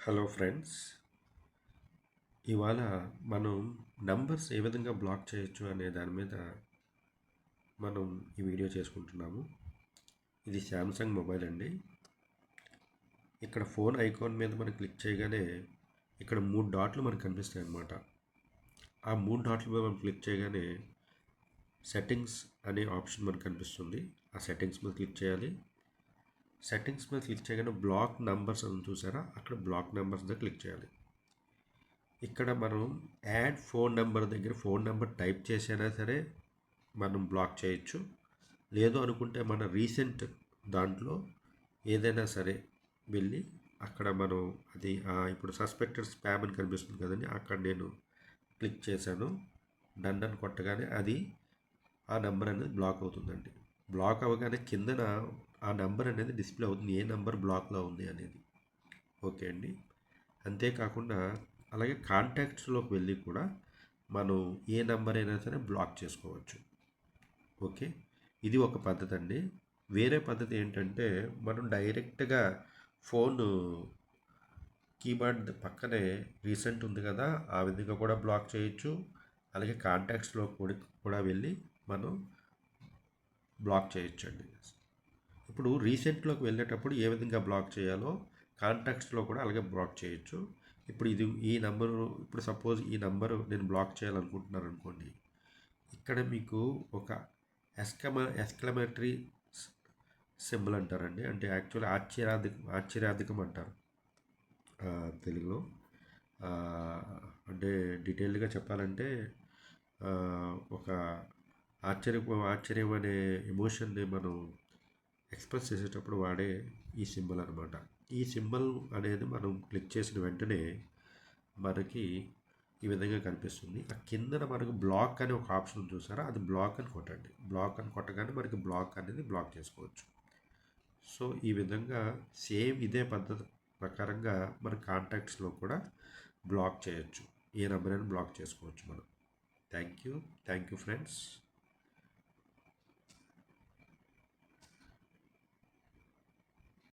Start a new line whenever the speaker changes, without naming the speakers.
Hello friends, ఇవాళ మనం numbers ఏ విధంగా బ్లాక్ చేయొచ్చు అనే దాని మీద మనం ఈ వీడియో చేసుకుంటున్నాము. ఇది శాంసంగ్ మొబైల్ అండి. ఇక్కడ ఫోన్ ఐకాన్ మీద మనం క్లిక్ చేయగానే ఇక్కడ 3 డాట్లు మనకు కనిపిస్తాయి అన్నమాట. ఆ 3 డాట్ల మీద మనం క్లిక్ చేయగానే సెట్టింగ్స్ అనే ఆప్షన్ మనకు కనిపిస్తుంది. ఆ సెట్టింగ్స్ మీద క్లిక్ చేయాలి. సెట్టింగ్స్ మీద క్లిక్ చేయగానే బ్లాక్ నంబర్స్ అని చూసారా, అక్కడ బ్లాక్ నంబర్స్ దగ్గర క్లిక్ చేయాలి. ఇక్కడ మనం యాడ్ ఫోన్ నెంబర్ దగ్గర ఫోన్ నెంబర్ టైప్ చేసైనా సరే మనం బ్లాక్ చేయొచ్చు. లేదు అనుకుంటే మన రీసెంట్ దాంట్లో ఏదైనా సరే వెళ్ళి అక్కడ మనం అది ఇప్పుడు సస్పెక్టెడ్ స్పామ్ అని కనిపిస్తుంది కదండి, అక్కడ నేను క్లిక్ చేశాను. డన్ అని కొట్టగానే అది ఆ నెంబర్ అనేది బ్లాక్ అవుతుందండి. బ్లాక్ అవ్వగానే కిందన ఆ నెంబర్ అనేది డిస్ప్లే అవుతుంది, ఏ నెంబర్ బ్లాక్లో ఉంది అనేది. ఓకే అండి. అంతేకాకుండా అలాగే కాంటాక్ట్స్లోకి వెళ్ళి కూడా మనం ఏ నెంబర్ అయినా సరే బ్లాక్ చేసుకోవచ్చు. ఓకే, ఇది ఒక పద్ధతి అండి. వేరే పద్ధతి ఏంటంటే మనం డైరెక్ట్గా ఫోన్ కీబోర్డ్ పక్కనే రీసెంట్ ఉంది కదా, ఆ విధంగా కూడా బ్లాక్ చేయొచ్చు. అలాగే కాంటాక్ట్స్లో కూడా వెళ్ళి మనం బ్లాక్ చేయొచ్చు అండి. ఇప్పుడు రీసెంట్లోకి వెళ్ళేటప్పుడు ఏ విధంగా బ్లాక్ చేయాలో కాంటాక్ట్స్లో కూడా అలాగే బ్లాక్ చేయొచ్చు. ఇప్పుడు ఈ నెంబరు, ఇప్పుడు సపోజ్ ఈ నెంబరు నేను బ్లాక్ చేయాలనుకుంటున్నాను అనుకోండి. ఇక్కడ మీకు ఒక ఎక్స్క్లమేటరీ సింబల్ అంటారండి, అంటే యాక్చువల్లీ ఆశ్చర్యాధికం అంటారు తెలుగులో. అంటే డీటెయిల్డ్గా చెప్పాలంటే ఒక ఆశ్చర్యం అనే ఎమోషన్ని మనం ఎక్స్ప్రెస్ చేసేటప్పుడు వాడే ఈ సింబల్ అనమాట. ఈ సింబల్ అనేది మనం క్లిక్ చేసిన వెంటనే మనకి ఈ విధంగా కనిపిస్తుంది. ఆ కిందన మనకు బ్లాక్ అనే ఒక ఆప్షన్ చూసారా, అది బ్లాక్ అని కొట్టండి. బ్లాక్ అని కొట్టగానే మనకి బ్లాక్ అనేది బ్లాక్ చేసుకోవచ్చు. సో ఈ విధంగా సేమ్ ఇదే పద్ధతి ప్రకారంగా మన కాంటాక్ట్స్లో కూడా బ్లాక్ చేయొచ్చు. ఏ నెంబర్ అయినా బ్లాక్ చేసుకోవచ్చు మనం. Thank you friends.